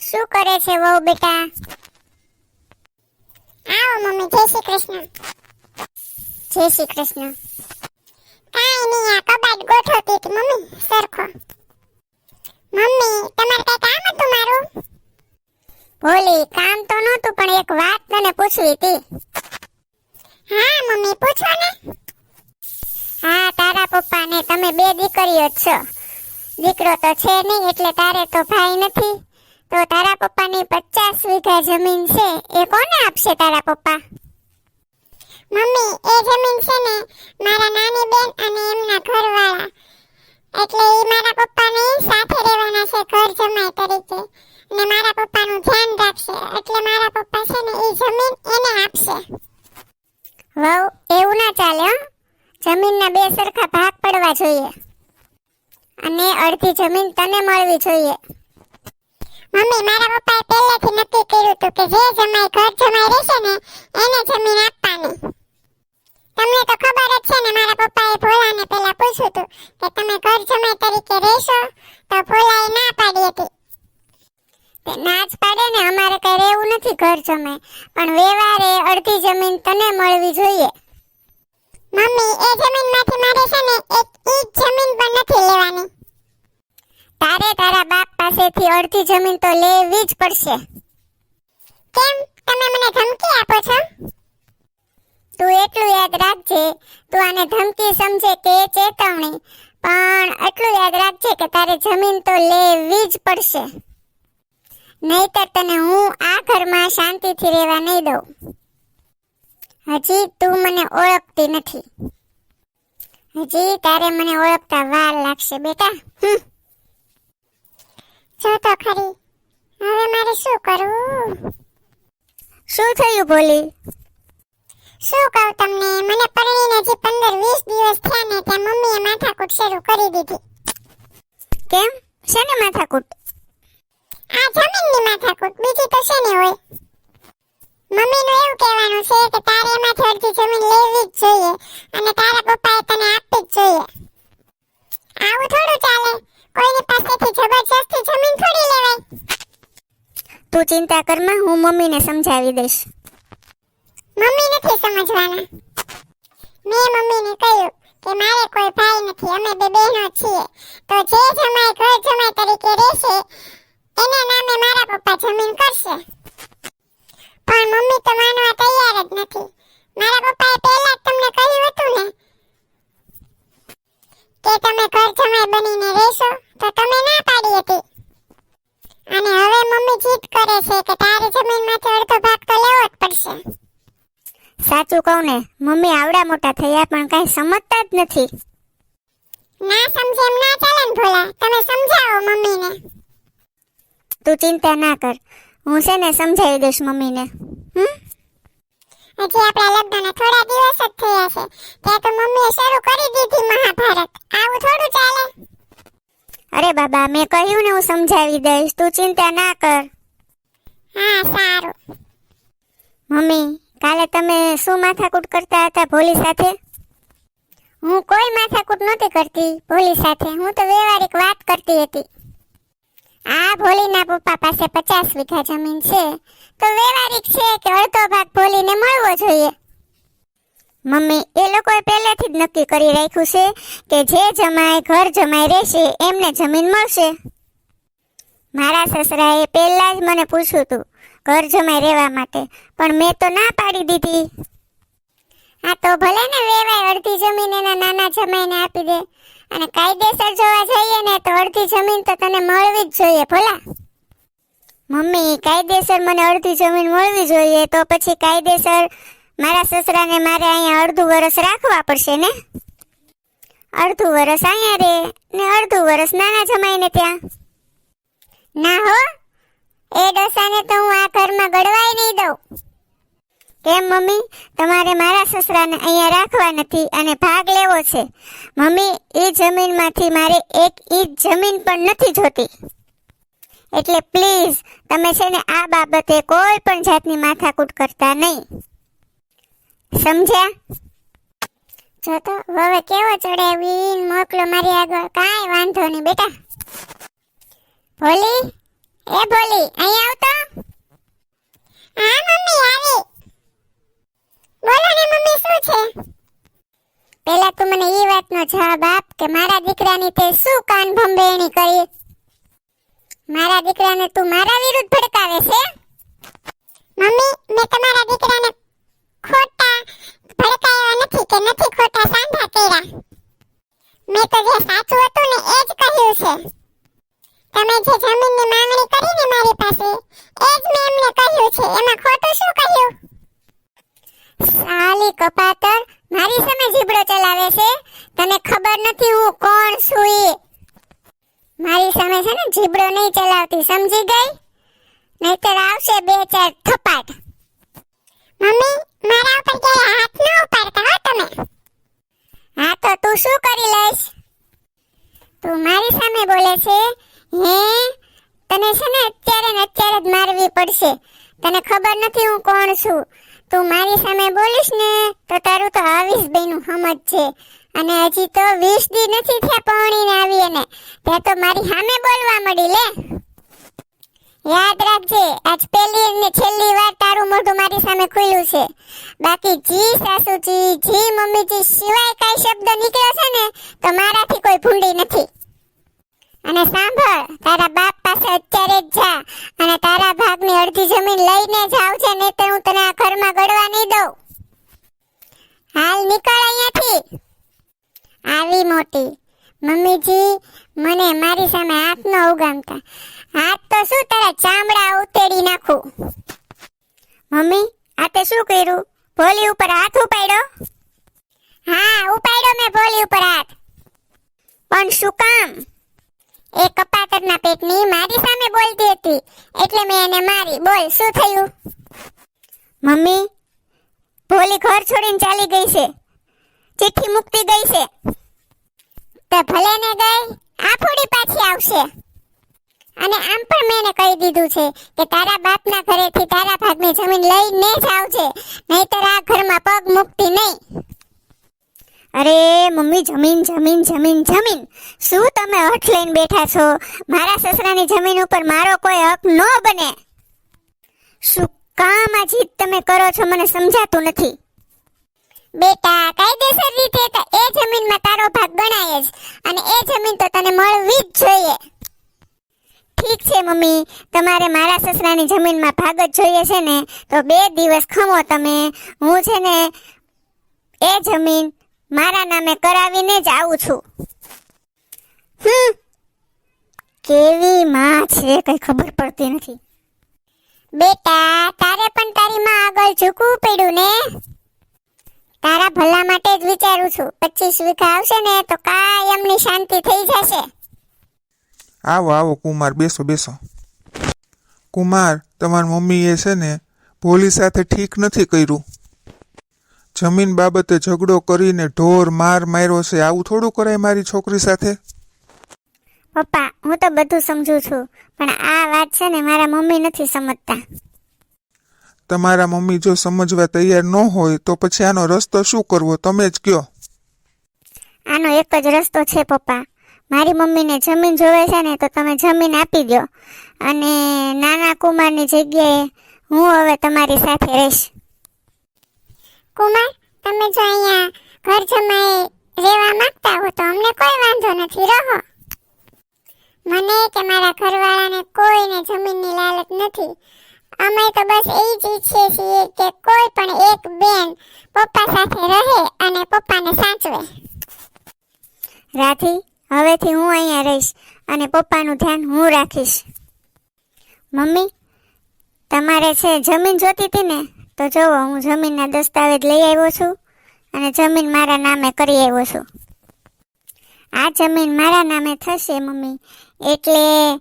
શું કરે છે વહુ બેટા? આવો મમ્મી, જય શ્રી કૃષ્ણ. જય શ્રી કૃષ્ણ. કાંઈ નહીં, આ કબાટ ગોઠવતી હતી મમ્મી સરખો. મમ્મી, તમારે કઈ કામ હતું મારું? ભોલી, કામ તો નહોતું પણ એક વાત તને પૂછવી હતી. હા મમ્મી, પૂછો ને. હા, તારા પપ્પાને તમે બે દીકરીઓ જ છો. દીકરો તો છે નહીં એટલે તારે તો ભાઈ નથી. તો તારા પપ્પાની 50 વીઘા જમીન છે એ કોને આપશે તારા પપ્પા? મમ્મી, એ જમીન છે ને મારા નાની બેન અને એમના ઘરવાળા, એટલે એ મારા પપ્પાને સાથે રહેવાના છે ઘર જમાઈ તરીકે, અને મારા પપ્પાનું ધ્યાન રાખશે. એટલે મારા પપ્પા છે ને એ જમીન એને આપશે. વહુ, એવું ના ચાલે હો. જમીનના બે સરખા ભાગ પડવા જોઈએ અને અડધી જમીન તને મળવી જોઈએ. મમ્મી, મારા પપ્પાએ પહેલેથી નક્કી કર્યું હતું કે જે જમાઈ ઘર જમાઈ રહેશે ને એને જમીન આપવાની. તમને તો ખબર જ છે ને, મારા પપ્પાએ ભોલાને પહેલા પૂછ્યું હતું કે તમે ઘર જમાઈ તરીકે રહેશો, તો ભોલાએ ના પાડી હતી. તે ના જ પાડે ને, અમારે કઈ રહેવું નથી ઘર જમાઈ, પણ વ્યવહારે અડધી જમીન તને મળવી જોઈએ. મમ્મી, એ જમીનમાંથી મારે છે ને એક ઈંચ જમીન પણ નથી લેવાની. તારે તારા બાપ પાસેથી અડધી જમીન તો લેવી જ પડશે. કેમ, તમે મને ધમકી આપો છો? તું એટલું યાદ રાખજે, તું આને ધમકી સમજે કે ચેતવણી, પણ એટલું યાદ રાખજે કે તારે જમીન તો લેવી જ પડશે. નહીતર તને હું આ ઘરમાં શાંતિથી રહેવા નહીં દઉં. હજી તું મને ઓળખતી નથી. હજી તારે મને ઓળખતા વાર લાગશે બેટા. જો તો ખરી, હવે મારે શું કરવું? શું થયું ભોલી? શું કહું તમને, મને પરણીને જે 15-20 દિવસ થયા ને ત્યાં મમ્મીએ માથાકૂટ શરૂ કરી દીધી. કેમ? શેને માથાકૂટ? આ જમીનની માથાકૂટ, બીજી તો શેની હોય? મમ્મીનું એવું કહેવાનું છે કે તારે એમાંથી અડધી જમીન લેવી જ જોઈએ અને તારા પપ્પાએ તને આપવી જ જોઈએ. આવું થોડું ચાલે, કોઈની પાસેથી જબરજસ્તી જમીન થોડી લેવાય. તું ચિંતા કરમાં, હું મમ્મીને સમજાવી દઈશ. મમ્મી નથી સમજવાના. મેં મમ્મીને કહ્યું કે મારે કોઈ ભાઈ નથી, અમે બે બહેનો છીએ, તો જે જમાઈ ઘર જમાઈ તરીકે રહેશે એના નામે મારા પપ્પા જમીન કરશે. પણ મમ્મી તો માનવા તૈયાર જ નથી. મારા પપ્પાએ પહેલા જ તમને કહ્યું હતું ને કે તમે ઘર જમાઈ બનીને રહેશો, તો તમે ના પાડી હતી. અને હવે મમ્મી જીદ કરે છે કે તારી જમીનમાંથી અડધો ભાગ તો લેવો જ પડશે. સાચું કહું ને, મમ્મી આવડા મોટા થયા પણ કાંઈ સમજતા જ નથી. ના સમજે એમ ના ચાલે ને ભોલા, તમે સમજાવો મમ્મીને. તું ચિંતા ના કર, હું છે ને સમજાવી દઈશ મમ્મીને. હજી આપણા લગ્નના થોડા દિવસ જ થયા છે ત્યાં તો મમ્મીએ શરૂ કરી દીધી મહાભારત. આવું થોડું ચાલે? અરે બાબા, મેં કહ્યું ને હું સમજાવી દઈશ, તું ચિંતા ના કર. હા, સારું. મમ્મી, કાલે તમે શું માથાકૂટ કરતા હતા ભોલી સાથે? હું કોઈ માથાકૂટ નહોતી કરતી ભોલી સાથે, હું તો વ્યવહારિક વાત કરતી હતી. આ ભોલીના પપ્પા પાસે 50 વીઘા જમીન છે, તો વ્યવહારિક છે કે અડધો ભાગ ભોલીને મળવો જોઈએ. મમ્મી, એ લોકોએ પહેલેથી જ નક્કી કરી રાખ્યું છે કે જે જમાઈ ઘર જમાઈ રહેશે એમને જમીન મળશે. મારા સસરાએ પહેલા જ મને પૂછ્યું હતું ઘર જમાઈ રહેવા માટે, પણ મેં તો ના પાડી દીધી. હા, તો ભલે ને વેવાય અડધી જમીન એના નાના જમાઈને આપી દે, અને કાયદેસર જોવા જઈએ ને તો અડધી જમીન તો તને મળવી જ જોઈએ ભોલા. મમ્મી, કાયદેસર મને અડધી જમીન મળવી જોઈએ તો પછી કાયદેસર મારા સસરાને મારે અહીંયા અડધું વરસ રાખવા પડશે ને. અડધું વરસ અહીંયા રે ને અડધું વરસ નાના જમાઈને ત્યાં. ના હો, એ ડોસાને તો હું આ ઘરમાં ગળવાય નહીં દઉં. કેમ મમ્મી, તમારે મારા સસરાને અહીંયા રાખવા નથી અને ભાગ લેવો છે? મમ્મી, એ જમીનમાંથી મારે એક ઈંચ જમીન પણ નથી જોતી. એટલે પ્લીઝ તમે છે ને આ બાબતે કોઈ પણ જાતની માથાકૂટ કરતા નહીં, સમજ્યા? જો તો હવે કેવો ચડાવી મોકલો મારી આગળ. કાંઈ વાંધો નહીં બેટા. ભોલી, એ ભોલી, અહીંયા છે? પહેલા તું મને એ વાતનો જવાબ આપ કે મારા દીકરાની તે શું કાન ભંભેરણી કરી? મારા દીકરાને તું મારા વિરુદ્ધ ભડકાવે છે? મમ્મી, મેં તમારા દીકરાને ખોટા ભડકાયા નથી કે નથી ખોટા સાંધા કર્યા. મેં તો જે સાચું હતું ને એ જ કહ્યું છે. તમે જે જમીનની માંગણી કરી ને મારી પાસે, એ જ મેં એમને કહ્યું છે. એમાં ખોટું શું કહ્યું? સાલી કપાતર, મારી સામે જીબડો ચલાવે છે. તને ખબર નથી હું કોણ છું ઈ? મારી સામે છે ને જીબડો નહીં ચલાવતી, સમજી ગઈ? નહીતર આવશે 2-4 થપાટ. મમ્મી, મારા ઉપર ક્યારે હાથ ન ઉપાડતા હો તમે. હા તો તું શું કરી લઈશ? તું મારી સામે બોલે છે? હે, તને છે ને અત્યારે ને અત્યારે જ મારવી પડશે. તને ખબર નથી હું કોણ છું. તું મારી સામે બોલીશ ને તો તારું તો 22 બેનું સમજ છે. અને હજી તો 20 દી નથી થયા પરણીને આવીએ ને તે તો મારી સામે બોલવા મળી લે. યાદ રાખજે, આજ પહેલી અને છેલ્લી વાર તારું મોઢું મારી સામે ખુલ્લું છે. બાકી જી સાસુજી, જી મમ્મીજી સિવાય કાંઈ શબ્દ નીકળ્યો છે ને તો મારાથી કોઈ ભૂંડી નથી. અને સાંભળ, તારા બાપ પાસે અત્યારે જ જા અને તારા ભાગની અડધી જમીન લઈને જ આવજે, નહીં તો હું તને આ ઘરમાં ગળવા નહીં દઉં. હાલ નીકળ અહીંયાથી. આવી મોટી મમ્મીજી, મને મારી સામે હાથ ન ઉગામતા. હાથ તો શું તારા ચામડા ઉતેડી નાખું. મમ્મી, આ તે શું કર્યું? ભોલી ઉપર હાથ ઉપાડ્યો? હા, ઉપાડ્યો મેં ભોલી ઉપર હાથ. પણ શું કામ? એ કપાતરના પેટની મારી સામે બોલતી હતી એટલે મેં એને મારી. બોલ, શું થયું? મમ્મી, ભોલી ઘર છોડીને ચાલી ગઈ છે. ચિઠ્ઠી મૂકતી ગઈ છે. તો ભલે ને ગઈ, આ ફોડી પાછી આવશે. અને આમ પણ મેં એને કહી દીધું છે કે તારા બાપના ઘરેથી તારા ભાગની જમીન લઈને જ આવજે, નહીતર આ ઘરમાં પગ મૂકતી નહીં. અરે મમ્મી, જમીન જમીન જમીન જમીન શું તમે હઠ લઈને બેઠા છો? મારા સસરાની જમીન ઉપર મારો કોઈ હક ન બને. શું કામ આ જીત તમે કરો છો મને સમજાતું નથી. બેટા, કાયદેસર રીતે તો એ જમીનમાં તારો ભાગ ગણાય જ, અને એ જમીન તો તને મળવી જ જોઈએ. ઠીક છે મમ્મી, તમારે મારા સસરાની જમીનમાં ભાગ જ જોઈએ છે ને તો 2 દિવસ ખમો તમે. હું છે ને એ જમીન મારા નામે કરાવીને જ આવું છું. કેવી માં છે, કઈ ખબર પડતી નથી. બેટા, તારે પણ તારી માં આગળ ઝૂકવું પડ્યું ને. તારા ભલા માટે જ વિચારું છું. 25 વીઘા આવશે ને તો કાયમની શાંતિ થઈ જશે. આવો આવો કુમાર, બેસો બેસો. કુમાર, તમારી મમ્મીએ છે ને ભોલી સાથે ઠીક નથી કર્યું. જમીન બાબતે ઝઘડો કરીને ઢોર માર માર્યો છે. આવું થોડું કરાય મારી છોકરી સાથે? પપ્પા, હું તો બધું સમજુ છું, પણ આ વાત છે ને મારા મમ્મી નથી સમજતા. તમારા મમ્મી જો સમજવા તૈયાર ન હોય તો પછી આનો રસ્તો શું કરવો તમે જ કહો. આનો એક જ રસ્તો છે પપ્પા. મારી મમ્મીને જમીન જોવે છે ને તો તમે જમીન આપી દો, અને નાના કુમારની જગ્યાએ હું હવે તમારી સાથે રહીશ. કુમાર, તમે જો અહીંયા ઘર જમાઈ રહેવા માંગતા હો તો અમને કોઈ વાંધો નથી, રહો. મને કે મારા ઘરવાળાને કોઈને જમીનની લાલચ નથી. અમે તો બસ એ જ ઈચ્છીએ છીએ કે કોઈ પણ એક બેન પપ્પા સાથે રહે અને પપ્પાને સાચવે. રાધી, હવેથી હું અહીંયા રહીશ અને પપ્પાનું ધ્યાન હું રાખીશ. મમ્મી, તમારે છે જમીન જોતી હતી ને તો જોવો, હું જમીનના દસ્તાવેજ લઈ આવ્યો છું અને જમીન મારા નામે કરી આવ્યો છું. આ જમીન મારા નામે થશે મમ્મી, એટલે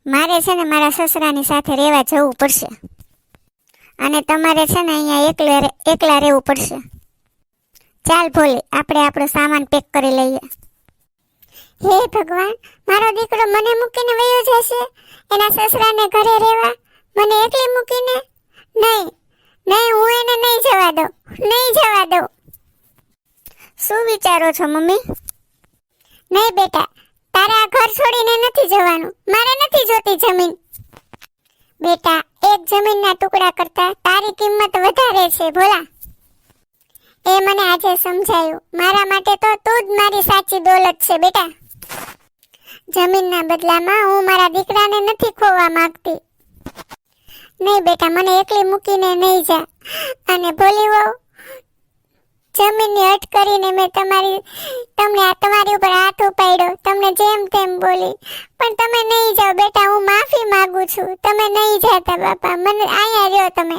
મારે છે ને મારા સસરાની સાથે રહેવા જવું પડશે, અને તમારે છે ને અહીંયા એકલા રહેવું પડશે. ચાલ ભોલી, આપણે આપણો સામાન પેક કરી લઈએ. હે ભગવાન, મારો દીકરો મને મૂકીને વયો જશે એના સસરાને ઘરે રહેવા, મને એકલી મૂકીને? નહીં નહીં, હું એને નહીં જવા દઉં, નહીં જવા દઉં. શું વિચારો છો મમ્મી? નહીં બેટા, તારે આ ઘર છોડીને નથી જવાનું. મારે નથી જોતી જમીન. બેટા, એક જમીનના ટુકડા કરતા તારી કિંમત વધારે છે ભોલા. એ મને આજે સમજાયું. મારા માટે તો તું જ મારી સાચી દોલત છે બેટા. જમીનના બદલામાં હું મારા દીકરાને નથી ખોવા માંગતી. નહીં બેટા, મને એકલી મૂકીને નહીં જા. અને ભોલી વહુ, જમીનની અટ કરીને મેં તમારી ઉપર હાથ ઉપાડ્યો, તમને જેમ તેમ બોલી, પણ તમે નહીં જાઓ બેટા. હું માફી માંગુ છું. તમે નહીં જાતા બાપા, મને અહીંયા રહ્યો તમે.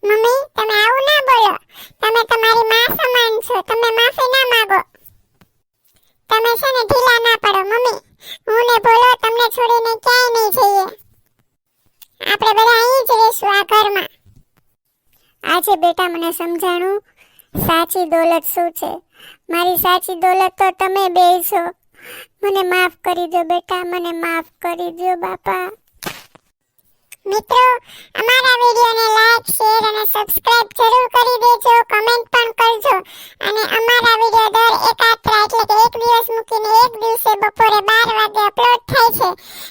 મમ્મી તમે આવું ના બોલો, તમે તમારી માં સમાન છો, તમે માફી ના માંગો. તમે છે ને ઢીલા ના પડો મમ્મી, હું ને ભોલો તમને છોડીને ક્યાંય નહીં જઈએ. આપણે બધા અહીં જ રહીશું આ ઘરમાં. આજે બેટા મને સમજાણું સાચી દોલત શું છે. મારી સાચી દોલત તો તમે બે છો. મને માફ કરી દો બેટા, મને માફ કરી દો બાપા. મિત્રો, અમારા વિડીયોને લાઈક, શેર અને સબસ્ક્રાઇબ જરૂર કરી દેજો, કમેન્ટ પણ કરજો. અને અમારા વિડીયો દર એકાત્રા એટલે કે એક દિવસ મૂકીને એક દિવસે બપોરે 12 વાગે અપલોડ થાય છે,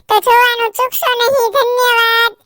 તો જોવાનું ચૂકશો નહીં. ધન્યવાદ.